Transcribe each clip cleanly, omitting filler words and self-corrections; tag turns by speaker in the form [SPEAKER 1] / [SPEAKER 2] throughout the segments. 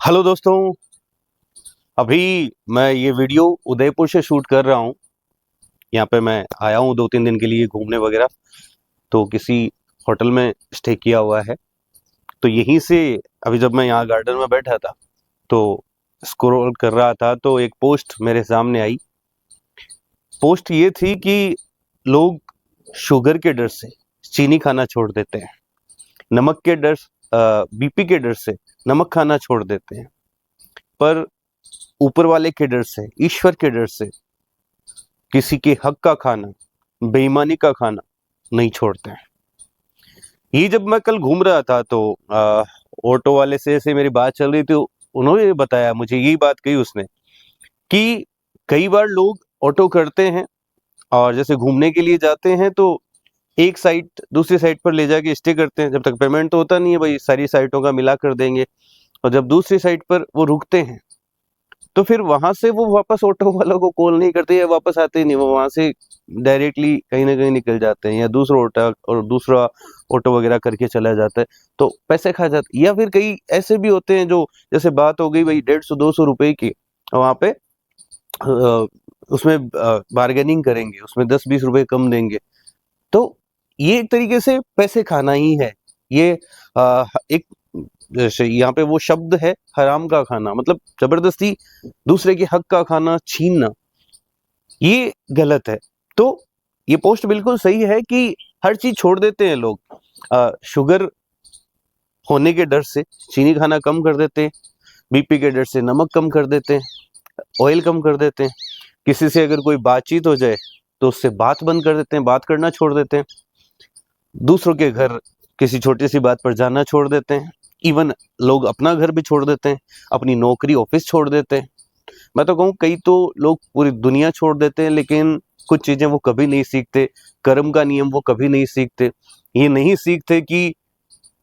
[SPEAKER 1] Hello दोस्तों। अभी मैं ये वीडियो उदयपुर से शूट कर रहा हूँ। यहाँ पे मैं आया हूँ 2-3 दिन के लिए घूमने वगैरह। तो किसी होटल में स्टे किया हुआ है। तो यहीं से अभी जब मैं यहाँ गार्डन में बैठा था तो स्क्रॉल कर रहा था तो एक पोस्ट मेरे सामने आई। पोस्ट ये थी कि लोग शुगर के डर से चीनी खाना छोड़ देते हैं, नमक के डर बीपी के डर से नमक खाना छोड़ देते हैं, पर ऊपर वाले के डर से, ईश्वर के डर से किसी के हक का खाना, बेईमानी का खाना नहीं छोड़ते हैं। ये जब मैं कल घूम रहा था तो ऑटो वाले से ऐसे मेरी बात चल रही थी। उन्होंने बताया मुझे, यही बात कही उसने कि कई बार लोग ऑटो करते हैं और जैसे घूमने के लिए जाते हैं तो एक साइट दूसरी साइट पर ले जाके स्टे करते हैं। जब तक पेमेंट तो होता नहीं है, भाई सारी साइटों का मिला कर देंगे। और जब दूसरी साइट पर वो रुकते हैं तो फिर वहां से वो वापस ऑटो वालों को कॉल नहीं करते या वापस आते ही नहीं, वो वहां से डायरेक्टली कहीं ना कहीं निकल जाते हैं या दूसरा ऑटो वगैरह करके चला जाता है। तो पैसे खा जाते, या फिर कई ऐसे भी होते हैं जो जैसे बात हो गई भाई 150-200 रुपए की, वहां पे उसमें बार्गेनिंग करेंगे, उसमें 10-20 रुपए कम देंगे। तो ये एक तरीके से पैसे खाना ही है। ये एक जैसे यहाँ पे वो शब्द है हराम का खाना, मतलब जबरदस्ती दूसरे के हक का खाना छीनना, ये गलत है। तो ये पोस्ट बिल्कुल सही है कि हर चीज छोड़ देते हैं लोग। शुगर होने के डर से चीनी खाना कम कर देते हैं, बीपी के डर से नमक कम कर देते हैं, ऑयल कम कर देते हैं। किसी से अगर कोई बातचीत हो जाए तो उससे बात बंद कर देते हैं, बात करना छोड़ देते हैं। दूसरों के घर किसी छोटी सी बात पर जाना छोड़ देते हैं। इवन लोग अपना घर भी छोड़ देते हैं, अपनी नौकरी ऑफिस छोड़ देते हैं। मैं तो कहूँ कई तो लोग पूरी दुनिया छोड़ देते हैं, लेकिन कुछ चीजें वो कभी नहीं सीखते। कर्म का नियम वो कभी नहीं सीखते। ये नहीं सीखते कि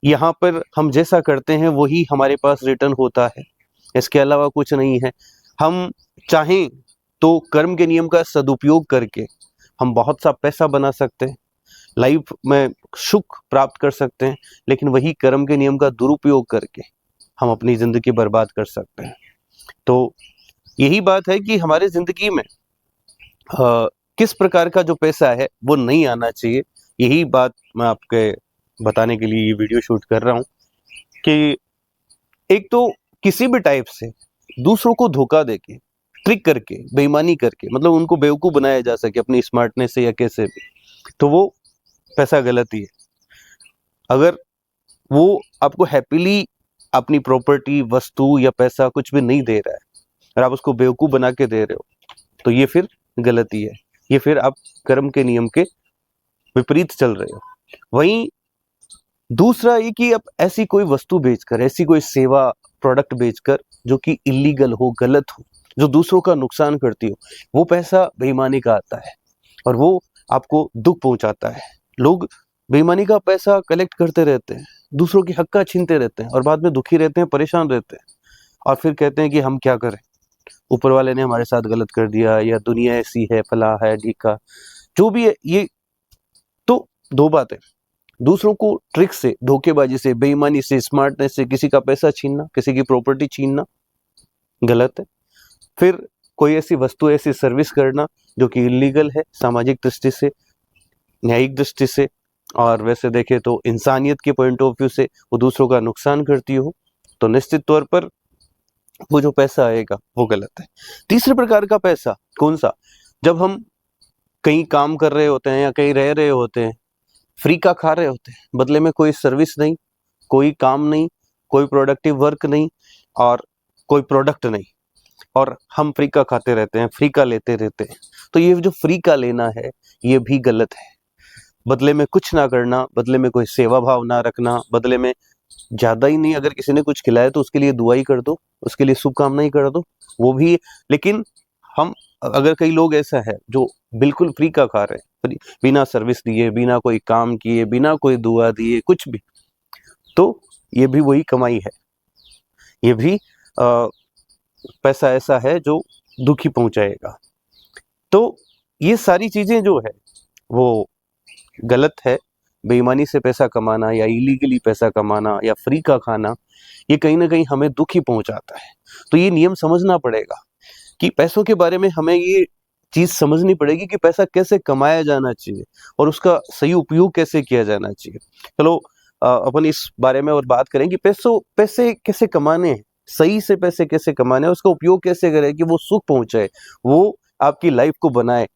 [SPEAKER 1] यहाँ पर हम जैसा करते हैं वही हमारे पास रिटर्न होता है, इसके अलावा कुछ नहीं है। हम चाहें तो कर्म के नियम का सदुपयोग करके हम बहुत सा पैसा बना सकते हैं, लाइफ में सुख प्राप्त कर सकते हैं, लेकिन वही कर्म के नियम का दुरुपयोग करके हम अपनी जिंदगी बर्बाद कर सकते हैं। तो यही बात है कि हमारे जिंदगी में किस प्रकार का जो पैसा है वो नहीं आना चाहिए। यही बात मैं आपके बताने के लिए ये वीडियो शूट कर रहा हूँ कि एक तो किसी भी टाइप से दूसरों को धोखा देके, ट्रिक करके, बेईमानी करके, मतलब उनको बेवकूफ बनाया जा सके अपनी स्मार्टनेस से या कैसे भी, तो वो पैसा गलत ही है। अगर वो आपको हैप्पीली अपनी प्रॉपर्टी, वस्तु या पैसा कुछ भी नहीं दे रहा है और आप उसको बेवकूफ बना के दे रहे हो, तो ये फिर गलती है। ये फिर आप कर्म के नियम के विपरीत चल रहे हो। वहीं दूसरा ये कि आप ऐसी कोई वस्तु बेचकर, ऐसी कोई सेवा, प्रोडक्ट बेचकर जो कि इलीगल हो, गलत हो, जो दूसरों का नुकसान करती हो, वो पैसा बेईमानी का आता है और वो आपको दुख पहुंचाता है। लोग बेईमानी का पैसा कलेक्ट करते रहते हैं, दूसरों की हक का छीनते रहते हैं और बाद में दुखी रहते हैं, परेशान रहते हैं और फिर कहते हैं कि हम क्या करें, ऊपर वाले ने हमारे साथ गलत कर दिया या दुनिया ऐसी है, फला है, ढीका, जो भी है ये। तो दो बातें, दूसरों को ट्रिक से, धोखेबाजी से, बेईमानी से, स्मार्टनेस से किसी का पैसा छीनना, किसी की प्रॉपर्टी छीनना गलत है। फिर कोई ऐसी वस्तु, ऐसी सर्विस करना जो कि इलीगल है सामाजिक दृष्टि से, न्यायिक दृष्टि से, और वैसे देखे तो इंसानियत के पॉइंट ऑफ व्यू से वो दूसरों का नुकसान करती हो, तो निश्चित तौर पर वो जो पैसा आएगा वो गलत है। तीसरे प्रकार का पैसा कौन सा? जब हम कहीं काम कर रहे होते हैं या कहीं रह रहे होते हैं, फ्री का खा रहे होते हैं, बदले में कोई सर्विस नहीं, कोई काम नहीं, कोई प्रोडक्टिव वर्क नहीं और कोई प्रोडक्ट नहीं, और हम फ्री का खाते रहते हैं, फ्री का लेते रहते हैं। तो ये जो फ्री का लेना है ये भी गलत है। बदले में कुछ ना करना, बदले में कोई सेवा भाव ना रखना, बदले में ज्यादा ही नहीं, अगर किसी ने कुछ खिलाया तो उसके लिए दुआ ही कर दो, उसके लिए शुभकामना ही कर दो, वो भी। लेकिन हम, अगर कई लोग ऐसा है जो बिल्कुल फ्री का खा रहे हैं, बिना सर्विस दिए, बिना कोई काम किए, बिना कोई दुआ दिए, कुछ भी, तो ये भी वही कमाई है। ये भी पैसा ऐसा है जो दुखी पहुंचाएगा। तो ये सारी चीजें जो है वो गलत है। बेईमानी से पैसा कमाना या इलीगली पैसा कमाना या फ्री का खाना, ये कहीं न कहीं हमें दुःख ही पहुँचाता है। तो ये नियम समझना पड़ेगा कि पैसों के बारे में हमें ये चीज़ समझनी पड़ेगी कि पैसा कैसे कमाया जाना चाहिए और उसका सही उपयोग कैसे किया जाना चाहिए। चलो अपन इस बारे में और बात करें कि पैसे कैसे कमाने हैं, सही से पैसे कैसे कमाने हैं, उसका उपयोग कैसे करें कि वो सुख पहुँचाए, वो आपकी लाइफ़ को बनाए,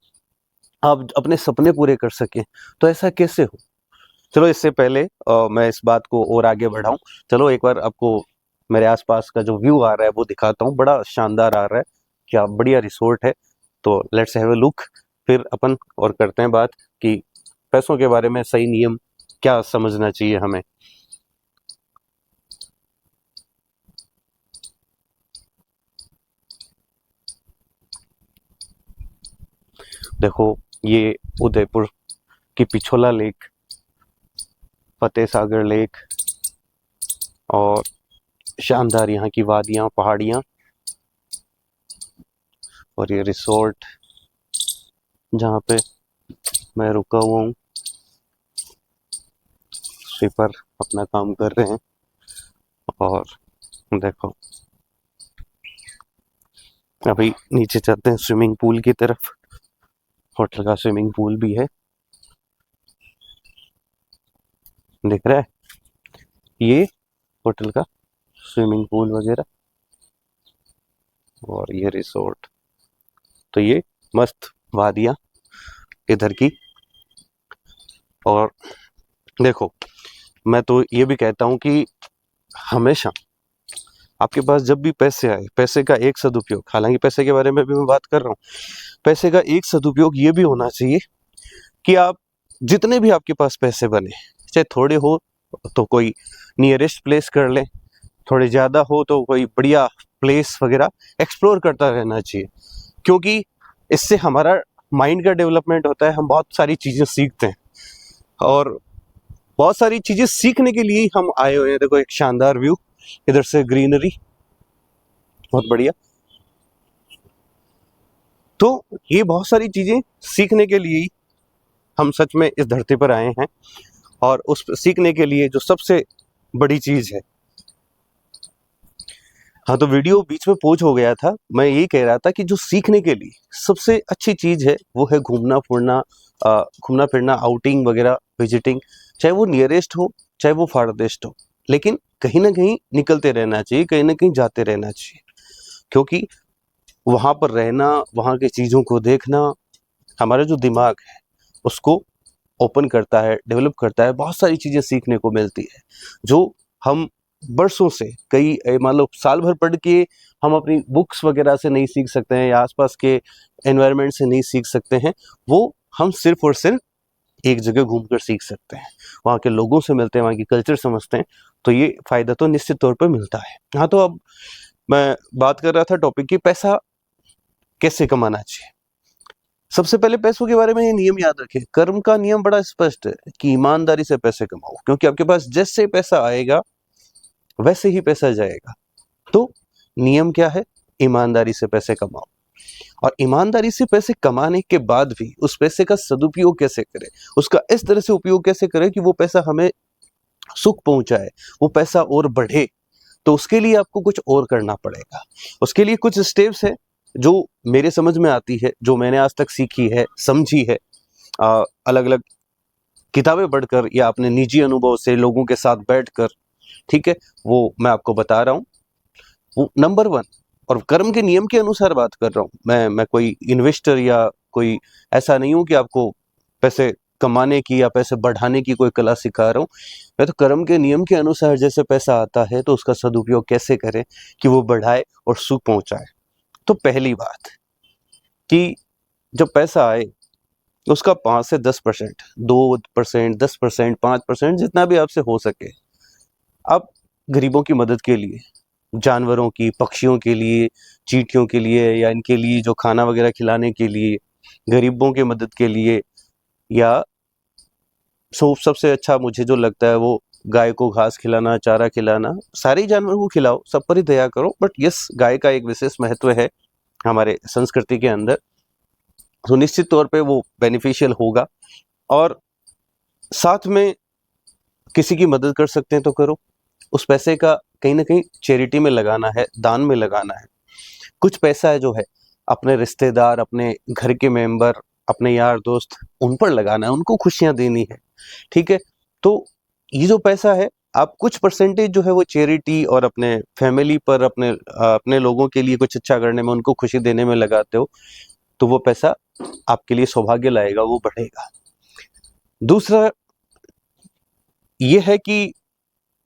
[SPEAKER 1] आप अपने सपने पूरे कर सकें। तो ऐसा कैसे हो? चलो इससे पहले मैं इस बात को और आगे बढ़ाऊँ, चलो एक बार आपको मेरे आस-पास का जो व्यू आ रहा है वो दिखाता हूँ, बड़ा शानदार आ रहा है, क्या बढ़िया रिसोर्ट है। तो लेट्स हैव अ लुक, फिर अपन और करते हैं बात कि पैसों के बारे में सही नियम क्या समझना चाहिए हमें। देखो, ये उदयपुर की पिछोला लेक, फतेह सागर लेक और शानदार यहाँ की वादियाँ, पहाड़ियाँ और ये रिसोर्ट जहाँ पे मैं रुका हुआ हूँ। स्वीपर अपना काम कर रहे हैं और देखो अभी नीचे चलते हैं स्विमिंग पूल की तरफ। होटल का स्विमिंग पूल भी है, दिख रहा है ये होटल का स्विमिंग पूल वगैरह और ये रिसोर्ट। तो ये मस्त वादियाँ इधर की। और देखो, मैं तो ये भी कहता हूँ कि हमेशा आपके पास जब भी पैसे आए, पैसे का एक सदुपयोग, हालांकि पैसे के बारे में भी मैं बात कर रहा हूँ, पैसे का एक सदुपयोग ये भी होना चाहिए कि आप जितने भी आपके पास पैसे बने, चाहे थोड़े हो तो कोई नियरेस्ट प्लेस कर लें, थोड़े ज़्यादा हो तो कोई बढ़िया प्लेस वगैरह एक्सप्लोर करता रहना चाहिए, क्योंकि इससे हमारा माइंड का डेवलपमेंट होता है, हम बहुत सारी चीज़ें सीखते हैं और बहुत सारी चीज़ें सीखने के लिए ही हम आए हुए हैं। देखो एक शानदार व्यू, इधर से ग्रीनरी बहुत बढ़िया। तो ये बहुत सारी चीज़ें सीखने के लिए ही हम सच में इस धरती पर आए हैं और उस सीखने के लिए जो सबसे बड़ी चीज़ है। हाँ, तो वीडियो बीच में पोज हो गया था। मैं यही कह रहा था कि जो सीखने के लिए सबसे अच्छी चीज़ है वो है घूमना-फिरना, आउटिंग वगैरह, विजिटिंग, चाहे वो नियरेस्ट हो, चाहे वो फारदेस्ट हो। लेकिन कहीं न कहीं निकलते रहना चाहिए, कहीं न कहीं जाते रहना चाहिए। क्योंकि वहाँ पर रहना, वहाँ की चीज़ों को देखना, हमारा जो दिमाग है उसको ओपन करता है, डेवलप करता है, बहुत सारी चीज़ें सीखने को मिलती है, जो हम बरसों से मान लो साल भर पढ़ के हम अपनी बुक्स वगैरह से नहीं सीख सकते हैं या आसपास के एनवायरनमेंट से नहीं सीख सकते हैं, वो हम सिर्फ और सिर्फ एक जगह घूमकर सीख सकते हैं। वहाँ के लोगों से मिलते हैं, वहाँ की कल्चर समझते हैं, तो ये फ़ायदा तो निश्चित तौर पर मिलता है। हाँ, तो अब मैं बात कर रहा था टॉपिक की पैसा कैसे कमाना चाहिए। सबसे पहले पैसों के बारे में ये नियम याद रखें, कर्म का नियम बड़ा स्पष्ट है कि ईमानदारी से पैसे कमाओ, क्योंकि आपके पास जैसे पैसा आएगा वैसे ही पैसा जाएगा। तो नियम क्या है? ईमानदारी से पैसे कमाओ और ईमानदारी से पैसे कमाने के बाद भी उस पैसे का सदुपयोग कैसे करें, उसका इस तरह से उपयोग कैसे करें कि वो पैसा हमें सुख पहुंचाए, वो पैसा और बढ़े। तो उसके लिए आपको कुछ और करना पड़ेगा। उसके लिए कुछ स्टेप्स हैं जो मेरे समझ में आती है, जो मैंने आज तक सीखी है, समझी है, अलग-अलग किताबें पढ़कर या अपने निजी अनुभव से लोगों के साथ बैठकर, ठीक है? वो मैं आपको बता रहा हूँ। वो नंबर 1 और कर्म के नियम के अनुसार बात कर रहा हूँ। मैं कोई इन्वेस्टर या कोई ऐसा नहीं हूँ कि आपको पैसे कमाने की या पैसे बढ़ाने की कोई कला सिखा रहा हूँ। मैं तो कर्म के नियम के अनुसार जैसे पैसा आता है तो उसका सदुपयोग कैसे करें कि वो बढ़ाए और सुख पहुँचाए। तो पहली बात कि जब पैसा आए उसका 5 से 10%, 2%, 10%, 5% जितना भी आपसे हो सके, आप गरीबों की मदद के लिए, जानवरों की, पक्षियों के लिए, चींटियों के लिए या इनके लिए जो खाना वगैरह खिलाने के लिए, गरीबों की मदद के लिए, या सबसे अच्छा मुझे जो लगता है वो गाय को घास खिलाना, चारा खिलाना, सारे ही जानवरों को खिलाओ, सब पर ही दया करो, बट यस, गाय का एक विशेष महत्व है हमारे संस्कृति के अंदर, तो निश्चित तौर पे वो बेनिफिशियल होगा। और साथ में किसी की मदद कर सकते हैं तो करो, उस पैसे का कहीं न कहीं चैरिटी में लगाना है, दान में लगाना है। कुछ पैसा है जो है अपने रिश्तेदार, अपने घर के मेंबर, अपने यार दोस्त उन पर लगाना है, उनको खुशियाँ देनी है, ठीक है? तो ये जो पैसा है आप कुछ परसेंटेज जो है वो चैरिटी और अपने फैमिली पर, अपने लोगों के लिए कुछ अच्छा करने में, उनको खुशी देने में लगाते हो, तो वो पैसा आपके लिए सौभाग्य लाएगा, वो बढ़ेगा। दूसरा ये है कि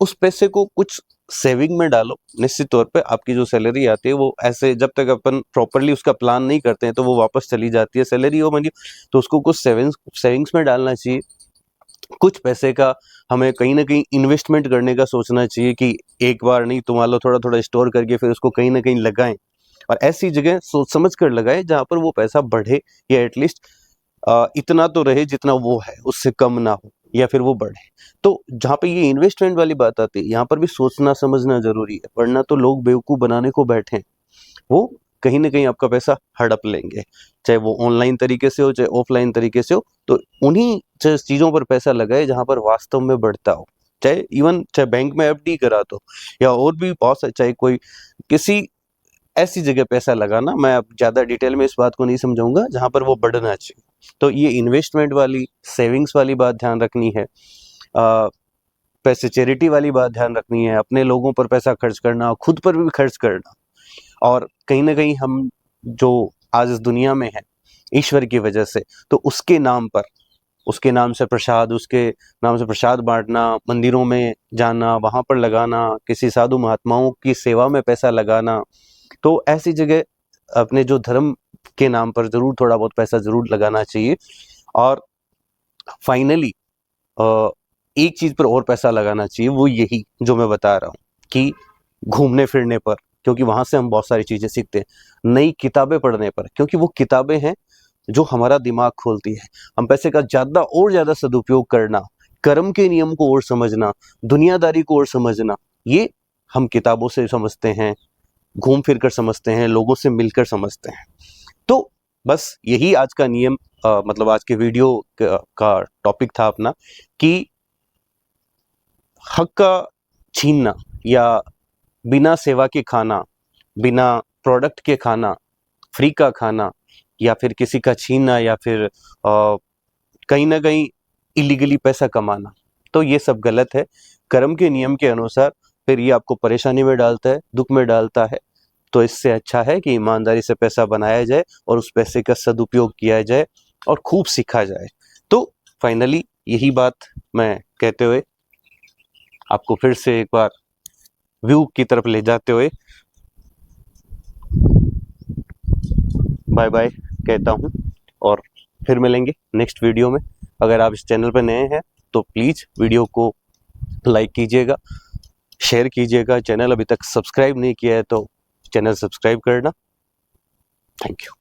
[SPEAKER 1] उस पैसे को कुछ सेविंग में डालो। निश्चित तौर पे आपकी जो सैलरी आती है वो ऐसे जब तक अपन प्रॉपर्ली उसका प्लान नहीं करते हैं तो वो वापस चली जाती है सैलरी हो मनी, तो उसको कुछ सेविंग्स में डालना चाहिए। कुछ पैसे का हमें कहीं न कहीं इन्वेस्टमेंट करने का सोचना चाहिए कि एक बार नहीं तो मान लो थोड़ा-थोड़ा स्टोर करके फिर उसको कहीं न कहीं लगाएँ और ऐसी जगह सोच समझ कर लगाएँ जहाँ पर वो पैसा बढ़े या एटलीस्ट इतना तो रहे जितना वो है, उससे कम ना हो या फिर वो बढ़े। तो जहाँ पे ये इन्वेस्टमेंट वाली बात आती है, यहाँ पर भी सोचना समझना ज़रूरी है, वरना तो लोग बेवकूफ़ बनाने को बैठे हैं। वो कहीं न कहीं आपका पैसा हड़प लेंगे, चाहे वो ऑनलाइन तरीके से हो, चाहे ऑफ़लाइन तरीके से हो, तो उन्हीं चीज़ों पर पैसा लगाएँ जहाँ पर वास्तव में बढ़ता हो। चाहे बैंक में एफडी करा दो या और भी बहुत सा चाहे कोई किसी ऐसी जगह पैसा लगाना, मैं अब ज़्यादा डिटेल में इस बात को नहीं समझाऊँगा, जहाँ पर वो बढ़ना चाहिए। तो ये इन्वेस्टमेंट वाली, सेविंग्स वाली बात ध्यान रखनी है। पैसे चैरिटी वाली बात ध्यान रखनी है, अपने लोगों पर पैसा खर्च करना, खुद पर भी खर्च करना और कहीं न कहीं हम जो आज इस दुनिया में हैं, ईश्वर की वजह से, तो उसके नाम से प्रसाद बाँटना, मंदिरों में जाना, वहाँ पर लगाना, किसी साधु महात्माओं की सेवा में पैसा लगाना, तो ऐसी जगह अपने जो धर्म के नाम पर ज़रूर थोड़ा बहुत पैसा ज़रूर लगाना चाहिए। और फाइनली एक चीज़ पर और पैसा लगाना चाहिए, वो यही जो मैं बता रहा हूँ कि घूमने-फिरने पर, क्योंकि वहाँ से हम बहुत सारी चीज़ें सीखते हैं। नई किताबें पढ़ने पर, क्योंकि वो किताबें हैं जो हमारा दिमाग खोलती है। हम पैसे का ज़्यादा और ज़्यादा सदुपयोग करना, कर्म के नियम को और समझना, दुनियादारी को और समझना, ये हम किताबों से समझते हैं, घूम फिर कर समझते हैं, लोगों से मिलकर समझते हैं। तो बस यही आज का नियम मतलब आज के वीडियो का टॉपिक था अपना कि हक का छीनना या बिना सेवा के खाना, बिना प्रोडक्ट के खाना, फ्री का खाना या फिर किसी का छीनना या फिर कहीं न कहीं इल्लीगली पैसा कमाना, तो ये सब गलत है। कर्म के नियम के अनुसार फिर ये आपको परेशानी में डालता है, दुःख में डालता है। तो इससे अच्छा है कि ईमानदारी से पैसा बनाया जाए और उस पैसे का सदुपयोग किया जाए और खूब सीखा जाए। तो फाइनली यही बात मैं कहते हुए आपको फिर से एक बार व्यू की तरफ ले जाते हुए बाय बाय कहता हूँ और फिर मिलेंगे नेक्स्ट वीडियो में। अगर आप इस चैनल पर नए हैं तो प्लीज़ वीडियो को लाइक कीजिएगा, शेयर कीजिएगा। चैनल अभी तक सब्सक्राइब नहीं किया है तो चैनल सब्सक्राइब करना। Thank you.